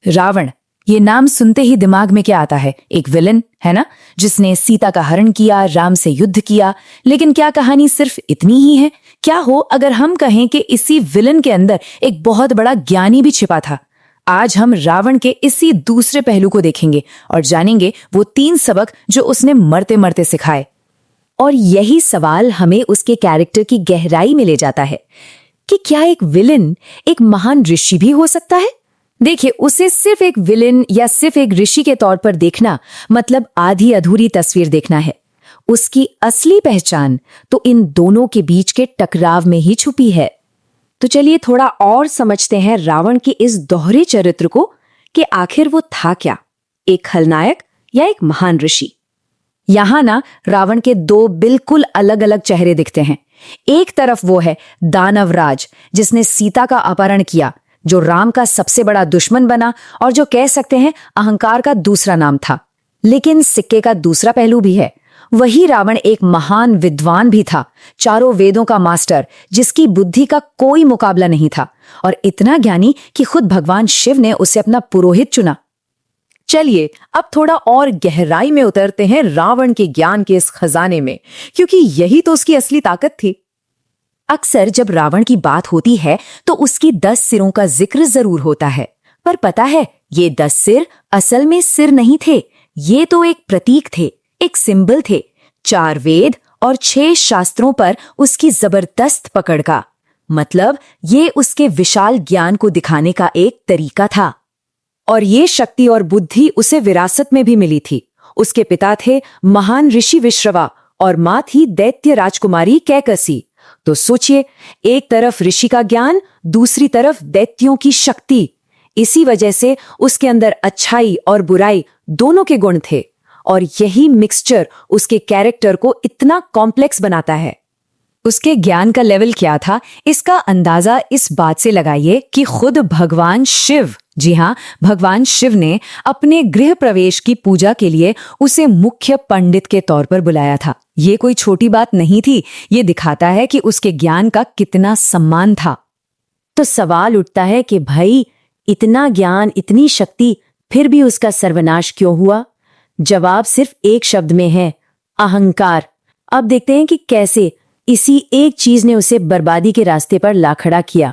रावण, ये नाम सुनते ही दिमाग में क्या आता है? एक विलन है ना, जिसने सीता का हरण किया, राम से युद्ध किया। लेकिन क्या कहानी सिर्फ इतनी ही है? क्या हो अगर हम कहें कि इसी विलन के अंदर एक बहुत बड़ा ज्ञानी भी छिपा था? आज हम रावण के इसी दूसरे पहलू को देखेंगे और जानेंगे वो 3 सबक जो उसने मरते मरते सिखाए। और यही सवाल हमें उसके कैरेक्टर की गहराई में ले जाता है कि क्या एक विलन एक महान ऋषि भी हो सकता है? देखिए, उसे सिर्फ एक विलेन या सिर्फ एक ऋषि के तौर पर देखना मतलब आधी अधूरी तस्वीर देखना है। उसकी असली पहचान तो इन दोनों के बीच के टकराव में ही छुपी है। तो चलिए थोड़ा और समझते हैं रावण के इस दोहरे चरित्र को कि आखिर वो था क्या, एक खलनायक या एक महान ऋषि। यहां ना रावण के 2 बिल्कुल अलग अलग चेहरे दिखते हैं। एक तरफ वो है दानवराज, जिसने सीता का अपहरण किया, जो राम का सबसे बड़ा दुश्मन बना और जो कह सकते हैं अहंकार का दूसरा नाम था। लेकिन सिक्के का दूसरा पहलू भी है। वही रावण एक महान विद्वान भी था, चारों वेदों का मास्टर, जिसकी बुद्धि का कोई मुकाबला नहीं था, और इतना ज्ञानी कि खुद भगवान शिव ने उसे अपना पुरोहित चुना। चलिए अब थोड़ा और गहराई में उतरते हैं रावण के ज्ञान के इस खजाने में, क्योंकि यही तो उसकी असली ताकत थी। अक्सर जब रावण की बात होती है तो उसकी 10 सिरों का जिक्र जरूर होता है, पर पता है ये 10 सिर असल में सिर नहीं थे। ये तो एक प्रतीक थे, एक सिंबल थे। 4 वेद और 6 शास्त्रों पर उसकी जबरदस्त पकड़ का मतलब ये उसके विशाल ज्ञान को दिखाने का एक तरीका था। और ये शक्ति और बुद्धि उसे विरासत में भी मिली थी। उसके पिता थे महान ऋषि विश्रवा और मां थी दैत्य राजकुमारी कैकसी। तो सोचिए, एक तरफ ऋषि का ज्ञान, दूसरी तरफ दैत्यों की शक्ति। इसी वजह से उसके अंदर अच्छाई और बुराई दोनों के गुण थे, और यही मिक्सचर उसके कैरेक्टर को इतना कॉम्प्लेक्स बनाता है। उसके ज्ञान का लेवल क्या था, इसका अंदाजा इस बात से लगाइए कि खुद भगवान शिव, जी हाँ, भगवान शिव ने अपने गृह प्रवेश की पूजा के लिए उसे मुख्य पंडित के तौर पर बुलाया था। ये कोई छोटी बात नहीं थी। ये दिखाता है कि उसके ज्ञान का कितना सम्मान था। तो सवाल उठता है कि भाई, इतना ज्ञान, इतनी शक्ति, फिर भी उसका सर्वनाश क्यों हुआ? जवाब सिर्फ एक शब्द में है, अहंकार। अब देखते हैं कि कैसे इसी एक चीज ने उसे बर्बादी के रास्ते पर ला खड़ा किया।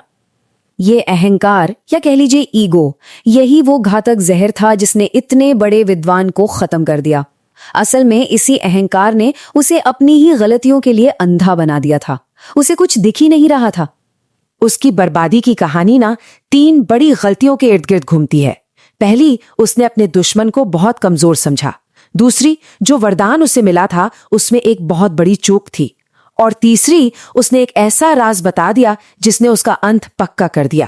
ये अहंकार, या कह लीजिए ईगो, यही वो घातक जहर था जिसने इतने बड़े विद्वान को खत्म कर दिया। असल में इसी अहंकार ने उसे अपनी ही गलतियों के लिए अंधा बना दिया था। उसे कुछ दिख ही नहीं रहा था। उसकी बर्बादी की कहानी ना 3 बड़ी गलतियों के इर्द गिर्द घूमती है। पहली, उसने अपने दुश्मन को बहुत कमजोर समझा। दूसरी, जो वरदान उसे मिला था उसमें एक बहुत बड़ी चूक थी। और तीसरी, उसने एक ऐसा राज बता दिया जिसने उसका अंत पक्का कर दिया।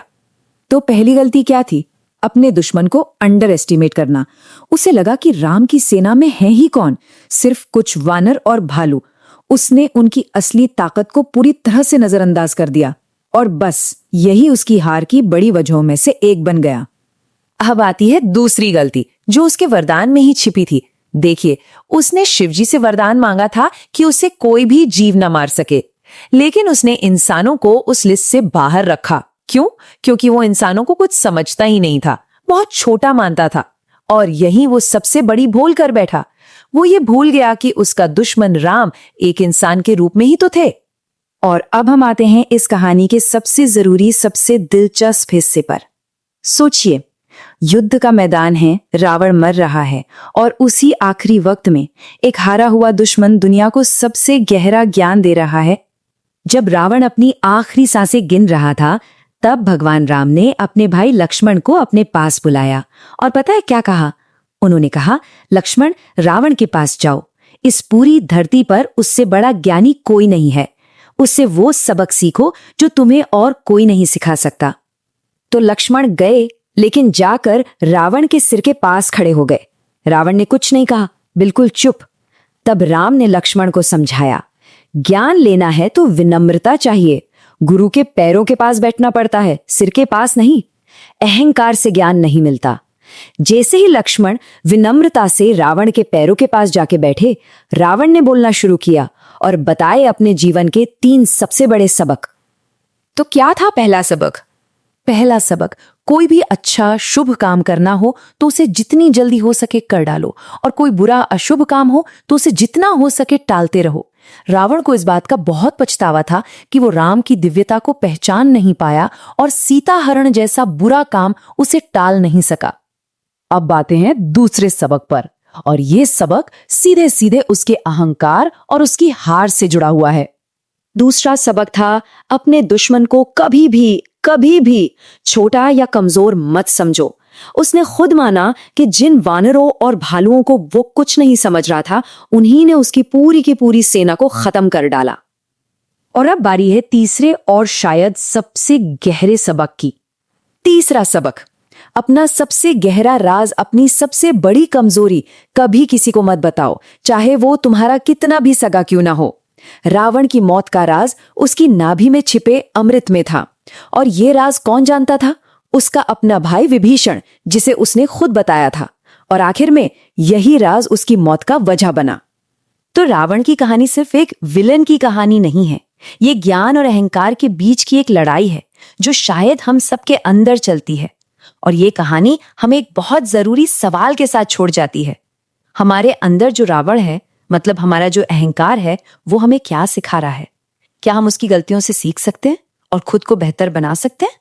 तो पहली गलती क्या थी? अपने दुश्मन को अंडर एस्टिमेट करना। उसे लगा कि राम की सेना में है ही कौन, सिर्फ कुछ वानर और भालू। उसने उनकी असली ताकत को पूरी तरह से नजरअंदाज कर दिया, और बस यही उसकी हार की बड़ी वजहों में से एक बन गया। अब आती है दूसरी गलती, जो उसके वरदान में ही छिपी थी। देखिए, उसने शिवजी से वरदान मांगा था कि उसे कोई भी जीव न मार सके, लेकिन उसने इंसानों को उस लिस्ट से बाहर रखा। क्यों? क्योंकि वो इंसानों को कुछ समझता ही नहीं था, बहुत छोटा मानता था। और यही वो सबसे बड़ी भूल कर बैठा। वो ये भूल गया कि उसका दुश्मन राम एक इंसान के रूप में ही तो थे। और अब हम आते हैं इस कहानी के सबसे जरूरी, सबसे दिलचस्प हिस्से पर। सोचिए, युद्ध का मैदान है, रावण मर रहा है, और उसी आखिरी वक्त में एक हारा हुआ दुश्मन दुनिया को सबसे गहरा ज्ञान दे रहा है। जब रावण अपनी आखिरी सांसें गिन रहा था, तब भगवान राम ने अपने भाई लक्ष्मण को अपने पास बुलाया, और पता है क्या कहा? उन्होंने कहा, लक्ष्मण, रावण के पास जाओ। इस पूरी धरती पर उससे बड़ा ज्ञानी कोई नहीं है। उससे वो सबक सीखो जो तुम्हें और कोई नहीं सिखा सकता। तो लक्ष्मण गए, लेकिन जाकर रावण के सिर के पास खड़े हो गए। रावण ने कुछ नहीं कहा, बिल्कुल चुप। तब राम ने लक्ष्मण को समझाया, ज्ञान लेना है तो विनम्रता चाहिए। गुरु के पैरों के पास बैठना पड़ता है, सिर के पास नहीं। अहंकार से ज्ञान नहीं मिलता। जैसे ही लक्ष्मण विनम्रता से रावण के पैरों के पास जाके बैठे, रावण ने बोलना शुरू किया और बताए अपने जीवन के 3 सबसे बड़े सबक। तो क्या था पहला सबक? पहला सबक, कोई भी अच्छा शुभ काम करना हो तो उसे जितनी जल्दी हो सके कर डालो, और कोई बुरा अशुभ काम हो तो उसे जितना हो सके टालते रहो। रावण को इस बात का बहुत पछतावा था कि वो राम की दिव्यता को पहचान नहीं पाया और सीता हरण जैसा बुरा काम उसे टाल नहीं सका। अब बातें हैं दूसरे सबक पर, और ये सबक सीधे सीधे उसके अहंकार और उसकी हार से जुड़ा हुआ है। दूसरा सबक था, अपने दुश्मन को कभी भी छोटा या कमजोर मत समझो। उसने खुद माना कि जिन वानरों और भालुओं को वो कुछ नहीं समझ रहा था, उन्हीं ने उसकी पूरी की पूरी सेना को खत्म कर डाला। और अब बारी है तीसरे और शायद सबसे गहरे सबक की। तीसरा सबक, अपना सबसे गहरा राज, अपनी सबसे बड़ी कमजोरी कभी किसी को मत बताओ, चाहे वो तुम्हारा कितना भी सगा क्यों ना हो। रावण की मौत का राज उसकी नाभि में छिपे अमृत में था, और ये राज कौन जानता था? उसका अपना भाई विभीषण, जिसे उसने खुद बताया था, और आखिर में यही राज उसकी मौत का वजह बना। तो रावण की कहानी सिर्फ एक विलन की कहानी नहीं है, ये ज्ञान और अहंकार के बीच की एक लड़ाई है जो शायद हम सबके अंदर चलती है। और ये कहानी हमें एक बहुत जरूरी सवाल के साथ छोड़ जाती है। हमारे अंदर जो रावण है, मतलब हमारा जो अहंकार है, वो हमें क्या सिखा रहा है? क्या हम उसकी गलतियों से सीख सकते हैं और खुद को बेहतर बना सकते हैं?